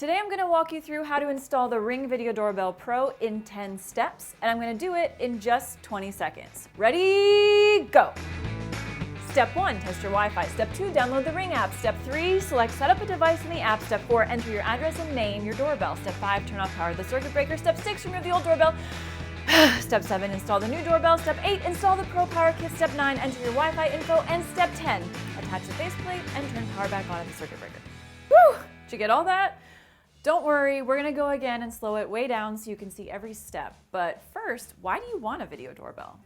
Today I'm going to walk you through how to install the Ring Video Doorbell Pro in 10 steps, and I'm going to do it in just 20 seconds. Ready, go! Step 1, test your Wi-Fi. Step 2, download the Ring app. Step 3, select set up a device in the app. Step 4, enter your address and name your doorbell. Step 5, turn off power to the circuit breaker. Step 6, remove the old doorbell. Step 7, install the new doorbell. Step 8, install the Pro Power Kit. Step 9, enter your Wi-Fi info. And Step 10, attach the faceplate and turn power back on at the circuit breaker. Woo! Did you get all that? Don't worry, we're gonna go again and slow it way down so you can see every step. But first, why do you want a video doorbell?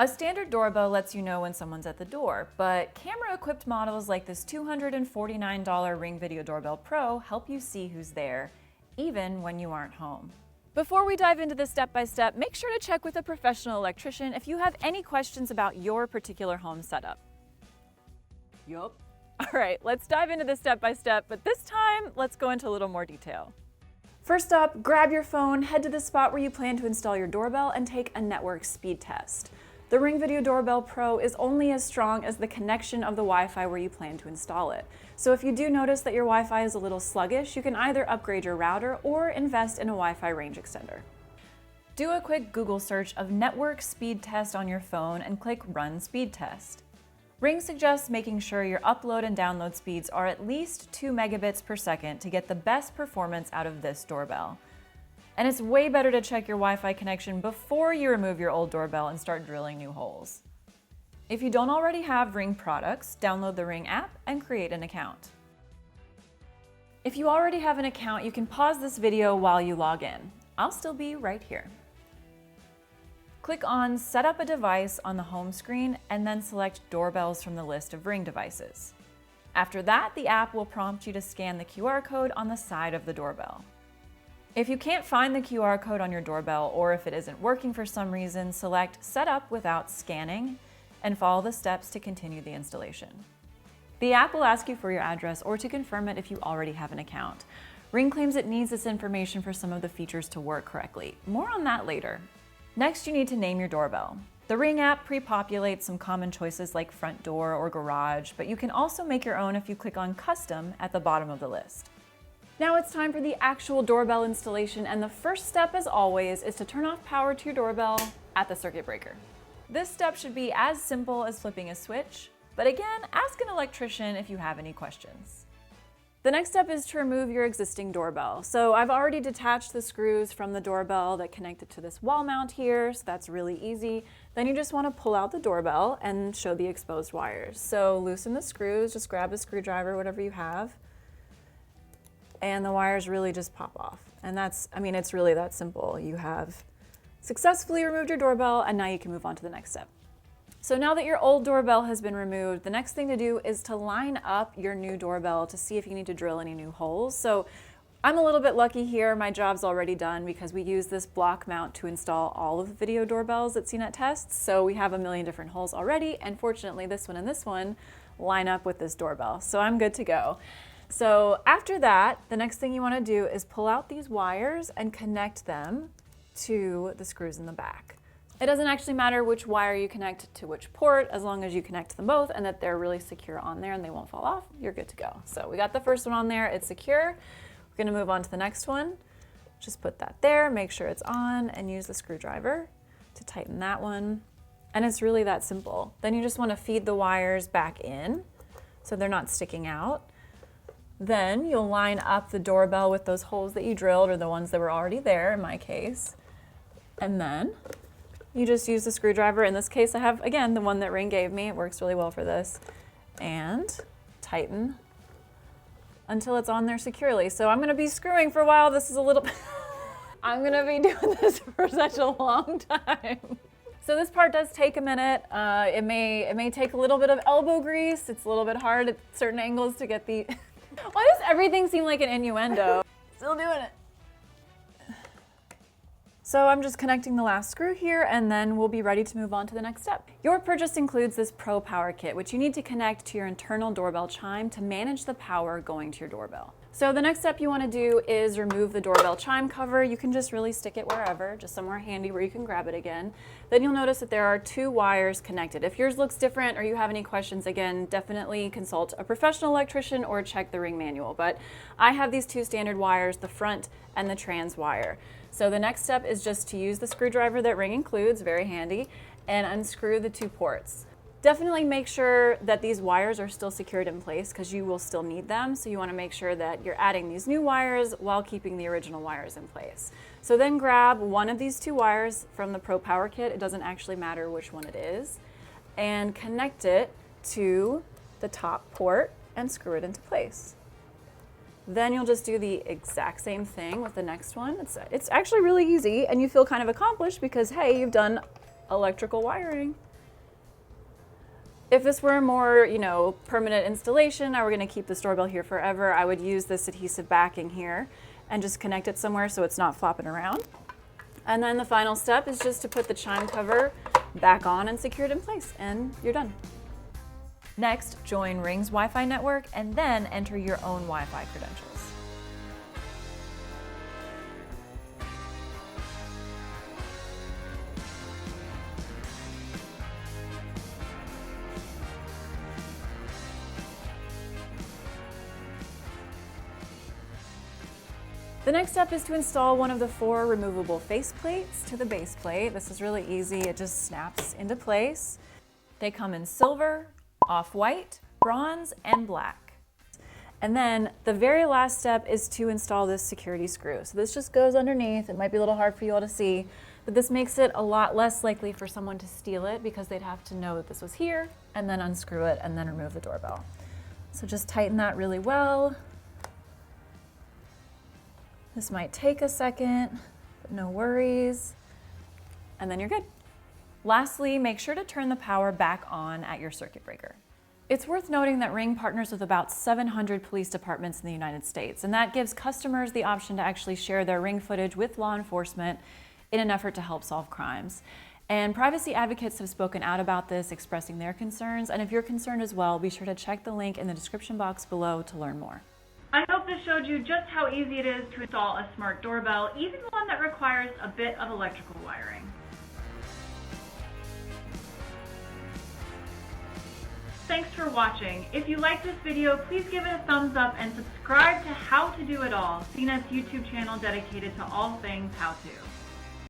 A standard doorbell lets you know when someone's at the door, but camera-equipped models like this $249 Ring Video Doorbell Pro help you see who's there, even when you aren't home. Before we dive into this step-by-step, make sure to check with a professional electrician if you have any questions about your particular home setup. Yup. All right, let's dive into this step-by-step, but this time, let's go into a little more detail. First up, grab your phone, head to the spot where you plan to install your doorbell, and take a network speed test. The Ring Video Doorbell Pro is only as strong as the connection of the Wi-Fi where you plan to install it. So if you do notice that your Wi-Fi is a little sluggish, you can either upgrade your router or invest in a Wi-Fi range extender. Do a quick Google search of network speed test on your phone and click Run Speed Test. Ring suggests making sure your upload and download speeds are at least 2 megabits per second to get the best performance out of this doorbell. And it's way better to check your Wi-Fi connection before you remove your old doorbell and start drilling new holes. If you don't already have Ring products, download the Ring app and create an account. If you already have an account, you can pause this video while you log in. I'll still be right here. Click on Set up a device on the home screen and then select Doorbells from the list of Ring devices. After that, the app will prompt you to scan the QR code on the side of the doorbell. If you can't find the QR code on your doorbell, or if it isn't working for some reason, select Set up without scanning and follow the steps to continue the installation. The app will ask you for your address or to confirm it if you already have an account. Ring claims it needs this information for some of the features to work correctly. More on that later. Next, you need to name your doorbell. The Ring app pre-populates some common choices like front door or garage, but you can also make your own if you click on Custom at the bottom of the list. Now it's time for the actual doorbell installation, and the first step, as always, is to turn off power to your doorbell at the circuit breaker. This step should be as simple as flipping a switch, but again, ask an electrician if you have any questions. The next step is to remove your existing doorbell. So I've already detached the screws from the doorbell that connect it to this wall mount here, so that's really easy. Then you just want to pull out the doorbell and show the exposed wires. So loosen the screws, just grab a screwdriver, whatever you have, and the wires really just pop off. And it's really that simple. You have successfully removed your doorbell, and now you can move on to the next step. So now that your old doorbell has been removed, the next thing to do is to line up your new doorbell to see if you need to drill any new holes. So I'm a little bit lucky here. My job's already done because we use this block mount to install all of the video doorbells that CNET tests. So we have a million different holes already, and fortunately this one and this one line up with this doorbell. So I'm good to go. So after that, the next thing you want to do is pull out these wires and connect them to the screws in the back. It doesn't actually matter which wire you connect to which port, as long as you connect them both and that they're really secure on there and they won't fall off, you're good to go. So we got the first one on there, it's secure. We're gonna move on to the next one. Just put that there, make sure it's on, and use the screwdriver to tighten that one. And it's really that simple. Then you just wanna feed the wires back in so they're not sticking out. Then you'll line up the doorbell with those holes that you drilled, or the ones that were already there in my case. And then you just use the screwdriver. In this case, I have, again, the one that Ring gave me. It works really well for this. And tighten until it's on there securely. So I'm gonna be screwing for a while. This is a little, I'm gonna be doing this for such a long time. So this part does take a minute. It may take a little bit of elbow grease. It's a little bit hard at certain angles to get the, why does everything seem like an innuendo? Still doing it. So I'm just connecting the last screw here, and then we'll be ready to move on to the next step. Your purchase includes this Pro Power Kit, which you need to connect to your internal doorbell chime to manage the power going to your doorbell. So the next step you want to do is remove the doorbell chime cover. You can just really stick it wherever, just somewhere handy where you can grab it again. Then you'll notice that there are 2 wires connected. If yours looks different or you have any questions, again, definitely consult a professional electrician or check the Ring manual. But I have these 2 standard wires, the front and the trans wire. So the next step is just to use the screwdriver that Ring includes, very handy, and unscrew the 2 ports. Definitely make sure that these wires are still secured in place because you will still need them. So you want to make sure that you're adding these new wires while keeping the original wires in place. So then grab one of these 2 wires from the Pro Power Kit, it doesn't actually matter which one it is, and connect it to the top port and screw it into place. Then you'll just do the exact same thing with the next one. It's actually really easy and you feel kind of accomplished because, hey, you've done electrical wiring. If this were a more, permanent installation, or we're going to keep this doorbell here forever, I would use this adhesive backing here and just connect it somewhere so it's not flopping around. And then the final step is just to put the chime cover back on and secure it in place, and you're done. Next, join Ring's Wi-Fi network and then enter your own Wi-Fi credentials. The next step is to install one of the 4 removable face plates to the base plate. This is really easy, it just snaps into place. They come in silver, off-white, bronze, and black. And then the very last step is to install this security screw. So this just goes underneath. It might be a little hard for you all to see, but this makes it a lot less likely for someone to steal it because they'd have to know that this was here and then unscrew it and then remove the doorbell. So just tighten that really well. This might take a second, but no worries. And then you're good. Lastly, make sure to turn the power back on at your circuit breaker. It's worth noting that Ring partners with about 700 police departments in the United States, and that gives customers the option to actually share their Ring footage with law enforcement in an effort to help solve crimes. And privacy advocates have spoken out about this, expressing their concerns, and if you're concerned as well, be sure to check the link in the description box below to learn more. I hope this showed you just how easy it is to install a smart doorbell, even one that requires a bit of electrical wiring. Thanks for watching. If you liked this video, please give it a thumbs up and subscribe to How to Do It All, CNET's YouTube channel dedicated to all things how-to.